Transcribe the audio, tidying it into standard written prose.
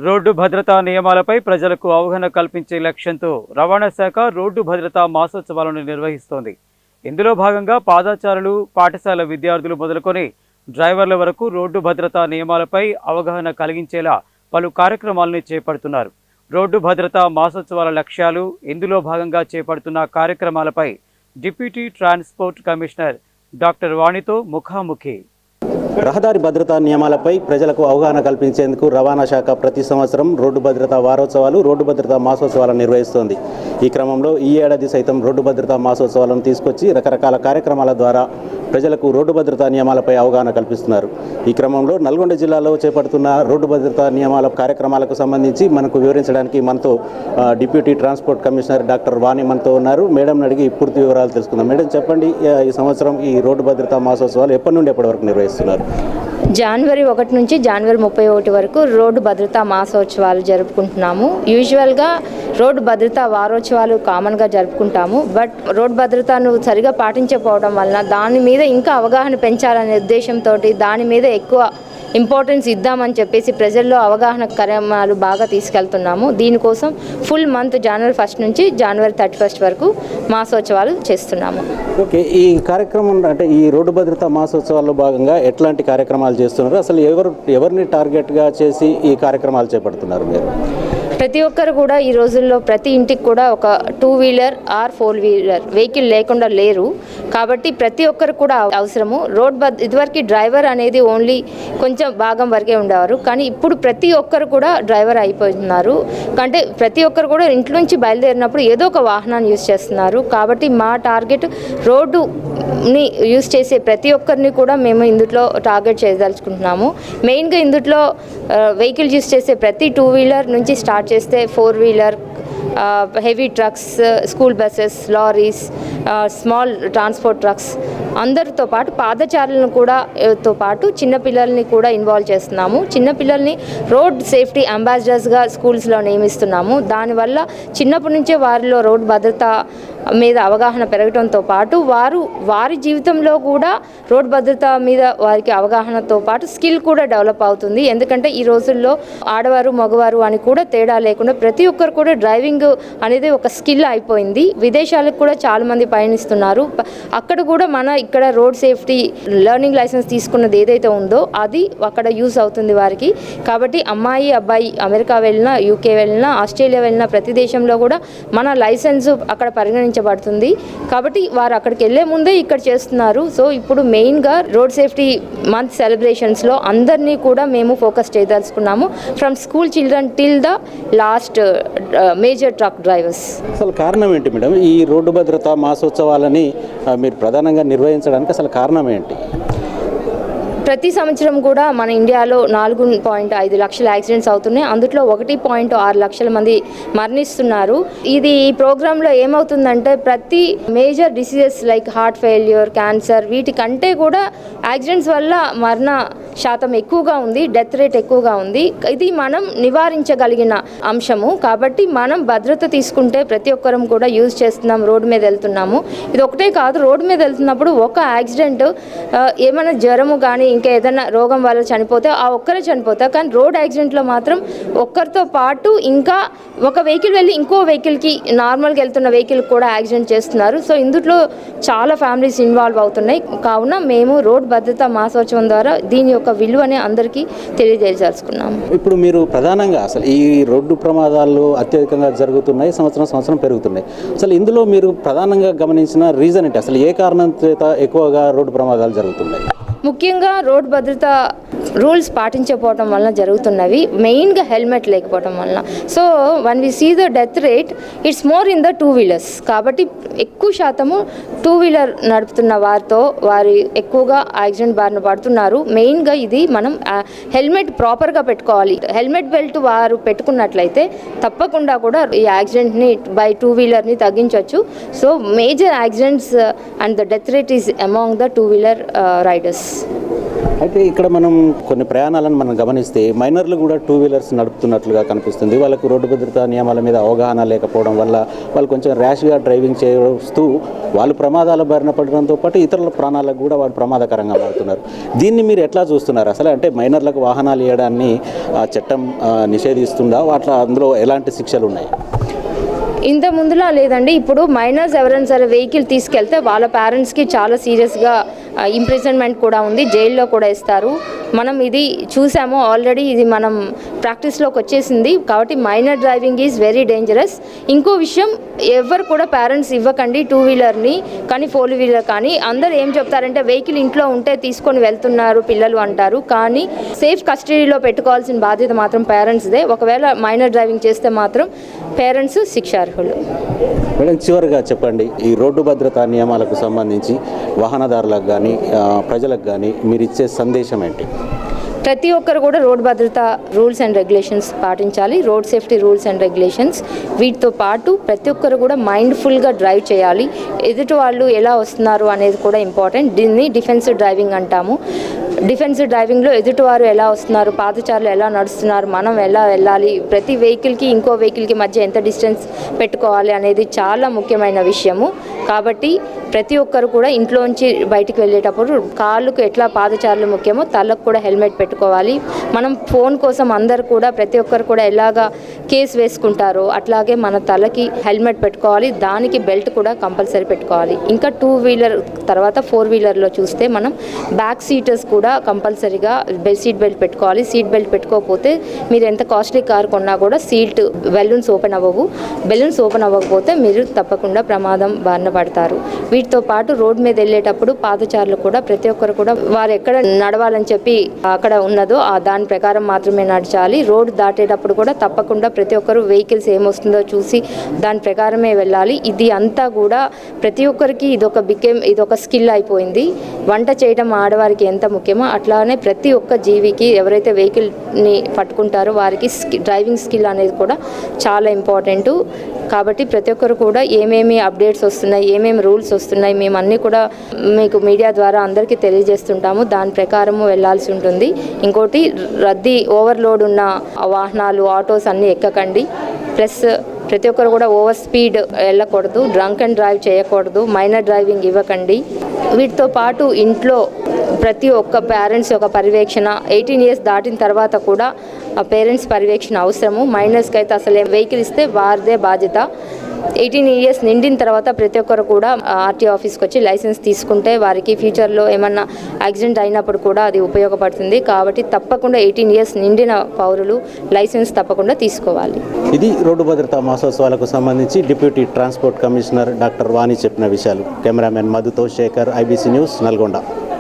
Road భద్రతా నియమాలపై ప్రజలకు అవగాహన కల్పించే లక్ష్యంతో రవాణా శాఖ రోడ్డు భద్రతా మాసోత్సవాలను నిర్వహిస్తోంది. ఇందులో భాగంగా పాదచారులు, పాఠశాల విద్యార్థులు మొదలుకొని డ్రైవర్ల వరకు రోడ్డు భద్రతా నియమాలపై అవగాహన కలిగించేలా పలు కార్యక్రమాలను చేపడుతున్నారు. రోడ్డు భద్రతా మాసోత్సవాల లక్ష్యాలు, ఇందులో భాగంగా చేపడుతున్న కార్యక్రమాలపై డిప్యూటీ ట్రాన్స్పోర్ట్ కమిషనర్ డాక్టర్ వాణితో ముఖాముఖి. రహదారి భద్రతా నియమాలపై ప్రజలకు అవగాహన కల్పించేందుకు రవాణా శాఖ ప్రతి సంవత్సరం రోడ్డు భద్రతా వారోత్సవాలు, రోడ్డు భద్రతా మాసోత్సవాలను నిర్వహిస్తోంది. ఈ క్రమంలో ఈ ఏడాది సైతం రోడ్డు భద్రతా మాసోత్సవాలను తీసుకొచ్చి రకరకాల కార్యక్రమాల ద్వారా ప్రజలకు రోడ్డు భద్రతా నియమాలపై అవగాహన కల్పిస్తున్నారు. ఈ క్రమంలో నల్గొండ జిల్లాలో చేపడుతున్న రోడ్డు భద్రతా నియమాల కార్యక్రమాలకు సంబంధించి మనకు వివరించడానికి మనతో డిప్యూటీ ట్రాన్స్పోర్ట్ కమిషనర్ డాక్టర్ వాణి మనతో ఉన్నారు. మేడం అడిగి పూర్తి వివరాలు తెలుసుకుందాం. మేడం చెప్పండి, ఈ సంవత్సరం ఈ రోడ్డు భద్రతా మాసోత్సవాలు ఎప్పటి నుండి ఎప్పటి వరకు నిర్వహిస్తున్నారు? జనవరి 1 నుంచి జనవరి 31 వరకు రోడ్డు భద్రతా మాసోత్సవాలు జరుపుకుంటున్నాము. యూజువల్గా రోడ్డు భద్రతా వారోత్సవాలు కామన్గా జరుపుకుంటాము. బట్ రోడ్డు భద్రతను సరిగా పాటించకపోవడం వలన దాని మీద ఇంకా అవగాహన పెంచాలనే ఉద్దేశంతో దాని మీద ఎక్కువ ఇంపార్టెన్స్ ఇద్దామని చెప్పేసి ప్రజల్లో అవగాహన కార్యక్రమాలు బాగా తీసుకెళ్తున్నాము. దీనికోసం ఫుల్ మంత్ జనవరి 1 నుంచి జనవరి 31 వరకు మాసోత్సవాలు చేస్తున్నాము. ఓకే, ఈ కార్యక్రమం అంటే ఈ రోడ్డు భద్రతా మాసోత్సవాల్లో భాగంగా ఎట్లాంటి కార్యక్రమాలు చేస్తున్నారు? అసలు ఎవరిని టార్గెట్గా చేసి ఈ కార్యక్రమాలు చేపడుతున్నారు మీరు? ప్రతి ఒక్కరు కూడా ఈ రోజుల్లో ప్రతి ఇంటికి కూడా ఒక 2 వీలర్ ఆర్ 4 వీలర్ వెహికల్ లేకుండా లేరు. కాబట్టి ప్రతి ఒక్కరు కూడా అవసరము. ఇదివరకు డ్రైవర్ అనేది ఓన్లీ కొంచెం భాగం వరకే ఉండేవారు, కానీ ఇప్పుడు ప్రతి ఒక్కరు కూడా డ్రైవర్ అయిపోతున్నారు. అంటే ప్రతి ఒక్కరు కూడా ఇంట్లో నుంచి బయలుదేరినప్పుడు ఏదో ఒక వాహనాన్ని యూజ్ చేస్తున్నారు. కాబట్టి మా టార్గెట్ రోడ్డుని యూజ్ చేసే ప్రతి ఒక్కరిని కూడా మేము ఇందులో టార్గెట్ చేయదలుచుకుంటున్నాము. మెయిన్గా ఇందులో వెహికల్ యూజ్ చేసే ప్రతి 2 వీలర్ నుంచి స్టార్ట్ చేస్తే 4 wheeler, heavy trucks, school buses, lorries, small transport trucks అందరితో పాటు పాదచారులను కూడా తో పాటు చిన్నపిల్లల్ని కూడా ఇన్వాల్వ్ చేస్తున్నాము. చిన్నపిల్లల్ని రోడ్ సేఫ్టీ అంబాసిడర్స్గా స్కూల్స్లో నియమిస్తున్నాము. దానివల్ల చిన్నప్పటి నుంచే వారిలో రోడ్ భద్రత మీద అవగాహన పెరగడంతో పాటు వారి జీవితంలో కూడా రోడ్ భద్రత మీద వారికి అవగాహనతో పాటు స్కిల్ కూడా డెవలప్ అవుతుంది. ఎందుకంటే ఈ రోజుల్లో ఆడవారు మగవారు అని కూడా తేడా లేకుండా ప్రతి ఒక్కరు కూడా డ్రైవింగ్ అనేది ఒక స్కిల్ అయిపోయింది. విదేశాలకు కూడా చాలామంది పయనిస్తున్నారు. అక్కడ కూడా ఇక్కడ రోడ్ సేఫ్టీ లెర్నింగ్ లైసెన్స్ తీసుకున్నది ఏదైతే ఉందో అది అక్కడ యూస్ అవుతుంది వారికి. కాబట్టి అమ్మాయి అబ్బాయి అమెరికా వెళ్ళినా, యూకే వెళ్ళినా, ఆస్ట్రేలియా వెళ్ళినా ప్రతి దేశంలో కూడా మన లైసెన్స్ అక్కడ పరిగణించబడుతుంది. కాబట్టి వారు అక్కడికి వెళ్ళే ముందే ఇక్కడ చేస్తున్నారు. సో ఇప్పుడు మెయిన్గా రోడ్ సేఫ్టీ మంత్ సెలబ్రేషన్స్లో అందరినీ కూడా మేము ఫోకస్ చేయదలుచుకున్నాము. From school children till the last major truck drivers. అసలు కారణం ఏంటి మేడం ఈ రోడ్డు భద్రతా మాసోత్సవాలని మీరు ప్రధానంగా నిర్వహించడానికి అసలు కారణం ఏంటి? ప్రతి సంవత్సరం కూడా మన ఇండియాలో 4.5 లక్షల యాక్సిడెంట్స్ అవుతున్నాయి. అందులో 1.6 లక్షల మంది మరణిస్తున్నారు. ఈ ప్రోగ్రాంలో ఏమవుతుందంటే ప్రతి major diseases like heart failure, cancer వీటికంటే కూడా యాక్సిడెంట్స్ వల్ల మరణ శాతం ఎక్కువగా ఉంది, డెత్ రేట్ ఎక్కువగా ఉంది. ఇది మనం నివారించగలిగిన అంశము. కాబట్టి మనం భద్రత తీసుకుంటే ప్రతి ఒక్కరం కూడా యూజ్ చేస్తున్నాం, రోడ్డు మీద వెళ్తున్నాము. ఇది ఒకటే కాదు, రోడ్డు మీద వెళ్తున్నప్పుడు ఒక యాక్సిడెంట్ ఏమైనా జ్వరము కానీ ఇంకా ఏదైనా రోగం వల్ల చనిపోతే ఆ ఒక్కరే చనిపోతారు. కానీ రోడ్ యాక్సిడెంట్లో మాత్రం ఒక్కరితో పాటు ఇంకా ఒక వెహికల్ వెళ్ళి ఇంకో వెహికల్కి నార్మల్గా వెళ్తున్న వెహికల్ కూడా యాక్సిడెంట్ చేస్తున్నారు. సో ఇందులో చాలా ఫ్యామిలీస్ ఇన్వాల్వ్ అవుతున్నాయి. కావున మేము రోడ్ భద్రతా మాసోత్సవం ద్వారా దీని యొక్క విలువని అందరికీ తెలియజేయదలుచుకున్నాము. ఇప్పుడు మీరు ప్రధానంగా అసలు ఈ రోడ్డు ప్రమాదాలు అత్యధికంగా జరుగుతున్నాయి, సంవత్సరం పెరుగుతున్నాయి. అసలు ఇందులో మీరు ప్రధానంగా గమనించిన రీజన్ ఏంటి? అసలు ఏ కారణం చేత ఎక్కువగా రోడ్డు ప్రమాదాలు జరుగుతున్నాయి? ముఖ్యంగా రోడ్ భద్రత రూల్స్ పాటించకపోవడం వలన జరుగుతున్నవి. మెయిన్గా హెల్మెట్ లేకపోవడం వలన. So one we see the death rate it's more in the 2 wheelers. కాబట్టి ఎక్కువ శాతము 2 వీలర్ నడుపుతున్న వారి ఎక్కువగా యాక్సిడెంట్ బారిన పడుతున్నారు. మెయిన్గా ఇది మనం హెల్మెట్ ప్రాపర్గా పెట్టుకోవాలి. హెల్మెట్ బెల్ట్ వారు పెట్టుకున్నట్లయితే తప్పకుండా కూడా ఈ యాక్సిడెంట్ని బై 2 వీలర్ని తగ్గించవచ్చు. So major accidents and the death rate is among the 2 wheeler riders. అయితే ఇక్కడ మనం కొన్ని ప్రయాణాలను మనం గమనిస్తే మైనర్లు కూడా టూ వీలర్స్ నడుపుతున్నట్లుగా కనిపిస్తుంది. వాళ్ళకు రోడ్డు భద్రతా నియమాల మీద అవగాహన లేకపోవడం వల్ల వాళ్ళు కొంచెం ర్యాష్గా డ్రైవింగ్ చేస్తూ వాళ్ళు ప్రమాదాల బారిన పడడంతో పాటు ఇతరుల ప్రాణాలకు కూడా వాళ్ళు ప్రమాదకరంగా మారుతున్నారు. దీన్ని మీరు ఎట్లా చూస్తున్నారు అసలు? అంటే మైనర్లకు వాహనాలు ఇవ్వడాన్ని చట్టం నిషేధిస్తుందా? వాటి అందులో ఎలాంటి శిక్షలు ఉన్నాయి? ఇంత ముందులా లేదండి. ఇప్పుడు మైనర్స్ ఎవరైనా సరే వెహికల్ తీసుకెళ్తే వాళ్ళ పేరెంట్స్కి చాలా సీరియస్గా ఇంప్రిజన్మెంట్ కూడా ఉంది, జైల్లో కూడా ఇస్తారు. మనం ఇది చూసాము ఆల్రెడీ, ఇది మనం ప్రాక్టీస్లోకి వచ్చేసింది. కాబట్టి minor driving is very dangerous. ఇంకో విషయం, ఎవరు కూడా పేరెంట్స్ ఇవ్వకండి టూ వీలర్ని కానీ ఫోర్ వీలర్ కానీ. అందరూ ఏం చెప్తారంటే వెహికల్ ఇంట్లో ఉంటే తీసుకొని వెళ్తున్నారు పిల్లలు అంటారు, కానీ సేఫ్ కస్టడీలో పెట్టుకోవాల్సిన బాధ్యత మాత్రం పేరెంట్స్దే. ఒకవేళ మైనర్ డ్రైవింగ్ చేస్తే మాత్రం పేరెంట్స్ శిక్షార్హులు. మేడం, చివరిగా చెప్పండి, ఈ రోడ్డు భద్రతా నియమాలకు సంబంధించి వాహనదారులకు కానీ ప్రజలకు కానీ మీరు ఇచ్చే సందేశం ఏంటి? ప్రతి ఒక్కరు కూడా రోడ్ భద్రత రూల్స్ అండ్ రెగ్యులేషన్స్ పాటించాలి, road safety rules and regulations. వీటితో పాటు ప్రతి ఒక్కరు కూడా మైండ్ఫుల్గా డ్రైవ్ చేయాలి. ఎదుటి వాళ్ళు ఎలా వస్తున్నారు అనేది కూడా ఇంపార్టెంట్. దీన్ని డిఫెన్సివ్ డ్రైవింగ్ అంటాము. డిఫెన్సివ్ డ్రైవింగ్లో ఎదుటివారు ఎలా వస్తున్నారు, పాదచారులు ఎలా నడుస్తున్నారు, మనం ఎలా వెళ్ళాలి, ప్రతి వెహికల్కి ఇంకో వెహికల్కి మధ్య ఎంత డిస్టెన్స్ పెట్టుకోవాలి అనేది చాలా ముఖ్యమైన విషయము. కాబట్టి ప్రతి ఒక్కరు కూడా ఇంట్లోంచి బయటికి వెళ్ళేటప్పుడు కాళ్ళకు ఎట్లా పాదచారులు ముఖ్యమో తలకు కూడా హెల్మెట్ పెట్టుకోవాలి. మనం ఫోన్ కోసం అందరు కూడా ప్రతి ఒక్కరు కూడా ఎలాగా కేసు వేసుకుంటారో అట్లాగే మన తలకి హెల్మెట్ పెట్టుకోవాలి, దానికి బెల్ట్ కూడా కంపల్సరీ పెట్టుకోవాలి. ఇంకా టూ వీలర్ తర్వాత ఫోర్ వీలర్లో చూస్తే మనం బ్యాక్ సీటర్స్ కూడా కంపల్సరీగా సీట్ బెల్ట్ పెట్టుకోవాలి. సీట్ బెల్ట్ పెట్టుకోకపోతే మీరు ఎంత కాస్ట్లీ కార్ కొన్నా కూడా సీట్ బెలూన్స్ ఓపెన్ అవ్వవు. బెలూన్స్ ఓపెన్ అవ్వకపోతే మీరు తప్పకుండా ప్రమాదం బారిన పడతారు. వీటితో పాటు రోడ్ మీద వెళ్ళేటప్పుడు పాదచారులు కూడా ప్రతి ఒక్కరు కూడా వారు ఎక్కడ నడవాలని చెప్పి అక్కడ ఉన్నదో దాని ప్రకారం మాత్రమే నడచాలి. రోడ్ దాటేటప్పుడు కూడా తప్పకుండా ప్రతి ఒక్కరు వెహికల్స్ ఏమొస్తుందో చూసి దాని ప్రకారమే వెళ్ళాలి. ఇది అంతా కూడా ప్రతి ఒక్కరికి ఇదొక స్కిల్ అయిపోయింది. వంట చేయడం ఆడవారికి ఎంత ముఖ్యమో అట్లానే ప్రతి ఒక్క జీవికి ఎవరైతే వెహికల్ని పట్టుకుంటారో వారికి డ్రైవింగ్ స్కిల్ అనేది కూడా చాలా ఇంపార్టెంటు. కాబట్టి ప్రతి ఒక్కరు కూడా ఏమేమి అప్డేట్స్ వస్తున్నాయి, ఏమేమి రూల్స్ వస్తున్నాయి, మేము అన్నీ కూడా మీకు మీడియా ద్వారా అందరికీ తెలియజేస్తుంటాము. దాని ప్రకారము వెళ్ళాల్సి ఉంటుంది. ఇంకోటి, రద్దీ ఓవర్లోడ్ ఉన్న వాహనాలు ఆటోస్ అన్నీ ఎక్కకండి. ప్లస్ ప్రతి ఒక్కరు కూడా ఓవర్ స్పీడ్ వెళ్ళకూడదు, డ్రంక్ అండ్ డ్రైవ్ చేయకూడదు, మైనర్ డ్రైవింగ్ ఇవ్వకండి. వీటితో పాటు ఇంట్లో ప్రతి ఒక్క పేరెంట్స్ యొక్క పర్యవేక్షణ, 18 years దాటిన తర్వాత కూడా పేరెంట్స్ పర్యవేక్షణ అవసరము. మైనర్స్కి అయితే అసలు వెహికల్ ఇస్తే వారిదే బాధ్యత. 18 years నిండిన తర్వాత ప్రతి ఒక్కరు కూడా ఆర్టీఓ ఆఫీస్కి వచ్చి లైసెన్స్ తీసుకుంటే వారికి ఫ్యూచర్లో ఏమన్నా యాక్సిడెంట్ అయినప్పుడు కూడా అది ఉపయోగపడుతుంది. కాబట్టి తప్పకుండా 18 years నిండిన పౌరులు లైసెన్స్ తప్పకుండా తీసుకోవాలి. ఇది రోడ్డు భద్రతా మాసోత్సవాలకు సంబంధించి deputy transport commissioner doctor Vani చెప్పిన విషయాలు. కెమెరామెన్ మధుతో శేఖర్, IBC న్యూస్, నల్గొండ.